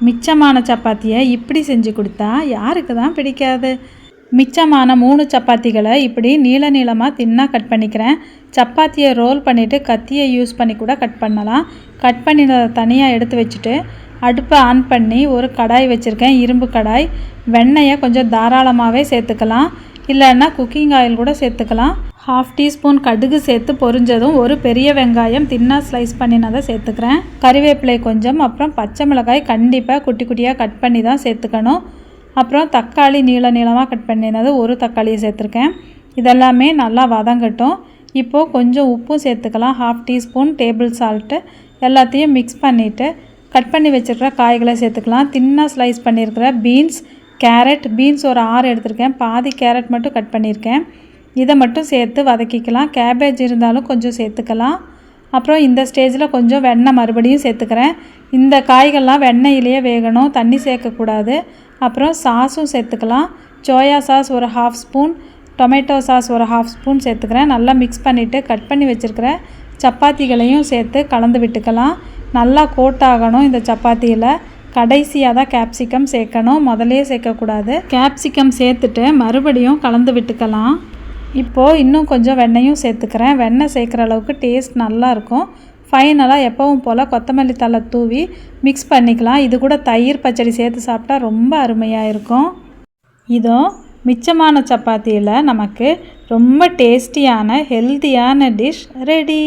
மிச்சமான சப்பாத்தியை இப்படி செஞ்சு கொடுத்தா யாருக்கு தான் பிடிக்காது. மிச்சமான 3 சப்பாத்திகளை இப்படி நீளமாக தின்னாக கட் பண்ணிக்கிறேன். சப்பாத்தியை ரோல் பண்ணிவிட்டு கத்தியை யூஸ் பண்ணி கூட கட் பண்ணலாம். கட் பண்ணினதை தனியாக எடுத்து வச்சுட்டு அடுப்பை ஆன் பண்ணி ஒரு கடாய் வச்சுருக்கேன், இரும்பு கடாய். வெண்ணெயை கொஞ்சம் தாராளமாகவே சேர்த்துக்கலாம், இல்லைன்னா குக்கிங் ஆயில் கூட சேர்த்துக்கலாம். 1/2 டீஸ்பூன் கடுகு சேர்த்து பொரிஞ்சதும் ஒரு பெரிய வெங்காயம் தின்னாக ஸ்லைஸ் பண்ணினதை சேர்த்துக்கிறேன். கறிவேப்பிலை கொஞ்சம், அப்புறம் பச்சை மிளகாய் கண்டிப்பாக குட்டி குட்டியாக கட் பண்ணி தான் சேர்த்துக்கணும். அப்புறம் தக்காளி நீளமாக கட் பண்ணினது ஒரு தக்காளியை சேர்த்துருக்கேன். இதெல்லாமே நல்லா வதங்கட்டும். இப்போது கொஞ்சம் உப்பும் சேர்த்துக்கலாம், 1/2 டீஸ்பூன் டேபிள் சால்ட்டு. எல்லாத்தையும் மிக்ஸ் பண்ணிவிட்டு கட் பண்ணி வச்சுருக்கிற காய்களை சேர்த்துக்கலாம். தின்னாக ஸ்லைஸ் பண்ணியிருக்கிற பீன்ஸ், கேரட். பீன்ஸ் ஒரு 6 எடுத்திருக்கேன், பாதி கேரட் மட்டும் கட் பண்ணியிருக்கேன். இதை மட்டும் சேர்த்து வதக்கிக்கலாம். கேபேஜ் இருந்தாலும் கொஞ்சம் சேர்த்துக்கலாம். அப்புறம் இந்த ஸ்டேஜில் கொஞ்சம் வெண்ணெய் மறுபடியும் சேர்த்துக்கிறேன். இந்த காய்கள்லாம் வெண்ணெயிலேயே வேகணும், தண்ணி சேர்க்கக்கூடாது. அப்புறம் சாஸும் சேர்த்துக்கலாம். சோயா சாஸ் ஒரு 1/2 ஸ்பூன், டொமேட்டோ சாஸ் ஒரு 1/2 ஸ்பூன் சேர்த்துக்கிறேன். நல்லா மிக்ஸ் பண்ணிவிட்டு கட் பண்ணி வச்சுருக்கிற சப்பாத்திகளையும் சேர்த்து கலந்து விட்டுக்கலாம். நல்லா கோட் ஆகணும் இந்த சப்பாத்தியில். கடைசியாக தான் கேப்சிகம் சேர்க்கணும், முதலே சேர்க்கக்கூடாது. கேப்சிகம் சேர்த்துட்டு மறுபடியும் கலந்து விட்டுக்கலாம். இப்போது இன்னும் கொஞ்சம் வெண்ணெயும் சேர்த்துக்கிறேன். வெண்ணெய் சேர்க்குற அளவுக்கு டேஸ்ட் நல்லாயிருக்கும். ஃபைனலாக எப்பவும் போல் கொத்தமல்லி தழை தூவி மிக்ஸ் பண்ணிக்கலாம். இது கூட தயிர் பச்சடி சேர்த்து சாப்பிட்டா ரொம்ப அருமையாக இருக்கும். இதோ மிச்சமான சப்பாத்தியில் நமக்கு ரொம்ப டேஸ்டியான ஹெல்த்தியான டிஷ் ரெடி.